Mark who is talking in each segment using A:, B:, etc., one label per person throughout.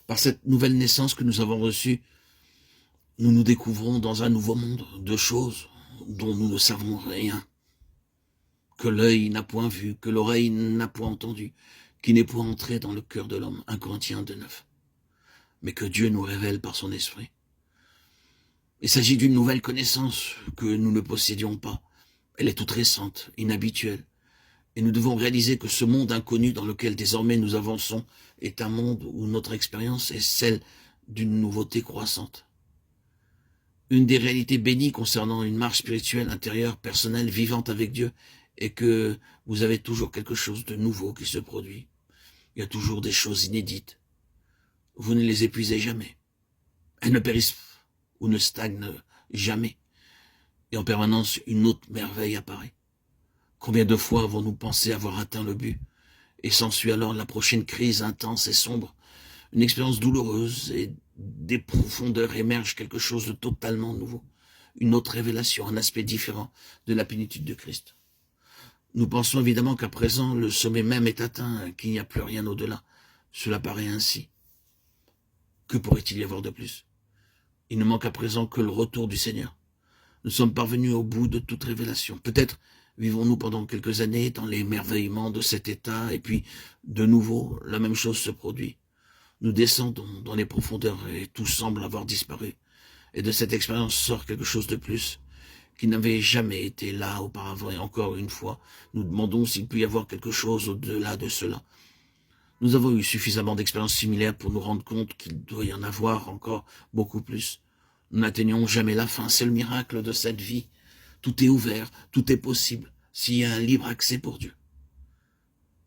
A: Par cette nouvelle naissance que nous avons reçue, nous nous découvrons dans un nouveau monde de choses dont nous ne savons rien, que l'œil n'a point vu, que l'oreille n'a point entendu, qui n'est point entré dans le cœur de l'homme, 1 Corinthiens 2,9, mais que Dieu nous révèle par son esprit. Il s'agit d'une nouvelle connaissance que nous ne possédions pas. Elle est toute récente, inhabituelle. Et nous devons réaliser que ce monde inconnu dans lequel désormais nous avançons est un monde où notre expérience est celle d'une nouveauté croissante. Une des réalités bénies concernant une marche spirituelle, intérieure, personnelle, vivante avec Dieu, est que vous avez toujours quelque chose de nouveau qui se produit. Il y a toujours des choses inédites. Vous ne les épuisez jamais. Elles ne périssent ou ne stagnent jamais. Et en permanence, une autre merveille apparaît. Combien de fois avons-nous pensé avoir atteint le but? Et s'ensuit alors la prochaine crise intense et sombre. Une expérience douloureuse et des profondeurs émerge quelque chose de totalement nouveau. Une autre révélation, un aspect différent de la plénitude de Christ. Nous pensons évidemment qu'à présent, le sommet même est atteint, qu'il n'y a plus rien au-delà. Cela paraît ainsi. Que pourrait-il y avoir de plus? Il ne manque à présent que le retour du Seigneur. Nous sommes parvenus au bout de toute révélation. Peut-être vivons-nous pendant quelques années dans l'émerveillement de cet état, et puis, de nouveau, la même chose se produit. Nous descendons dans les profondeurs et tout semble avoir disparu. Et de cette expérience sort quelque chose de plus, qui n'avait jamais été là auparavant. Et encore une fois, nous demandons s'il peut y avoir quelque chose au-delà de cela. Nous avons eu suffisamment d'expériences similaires pour nous rendre compte qu'il doit y en avoir encore beaucoup plus. Nous n'atteignons jamais la fin, c'est le miracle de cette vie. Tout est ouvert, tout est possible, s'il y a un libre accès pour Dieu.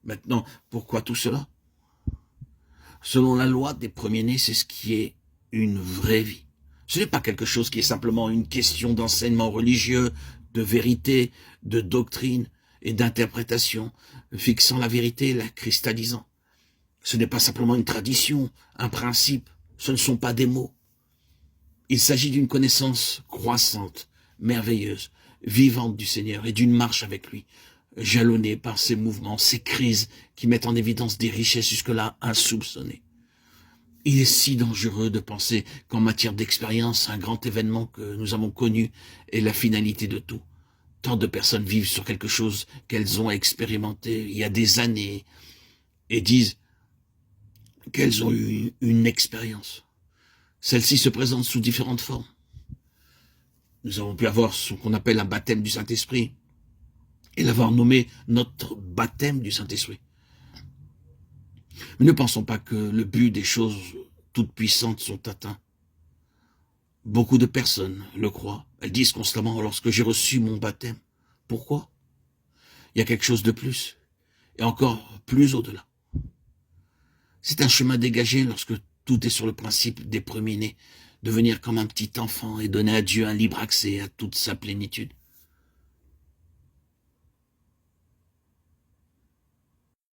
A: Maintenant, pourquoi tout cela? Selon la loi des premiers-nés, c'est ce qui est une vraie vie. Ce n'est pas quelque chose qui est simplement une question d'enseignement religieux, de vérité, de doctrine et d'interprétation, fixant la vérité et la cristallisant. Ce n'est pas simplement une tradition, un principe, ce ne sont pas des mots. Il s'agit d'une connaissance croissante, merveilleuse, vivante du Seigneur et d'une marche avec lui, jalonnée par ses mouvements, ses crises qui mettent en évidence des richesses jusque-là insoupçonnées. Il est si dangereux de penser qu'en matière d'expérience, un grand événement que nous avons connu est la finalité de tout. Tant de personnes vivent sur quelque chose qu'elles ont expérimenté il y a des années et disent qu'elles ont eu une expérience. Celle-ci se présente sous différentes formes. Nous avons pu avoir ce qu'on appelle un baptême du Saint-Esprit et l'avoir nommé notre baptême du Saint-Esprit. Mais ne pensons pas que le but des choses toutes puissantes sont atteints. Beaucoup de personnes le croient. Elles disent constamment « lorsque j'ai reçu mon baptême ». Pourquoi? Il y a quelque chose de plus et encore plus au-delà. C'est un chemin dégagé lorsque tout est sur le principe des premiers-nés, devenir comme un petit enfant et donner à Dieu un libre accès à toute sa plénitude.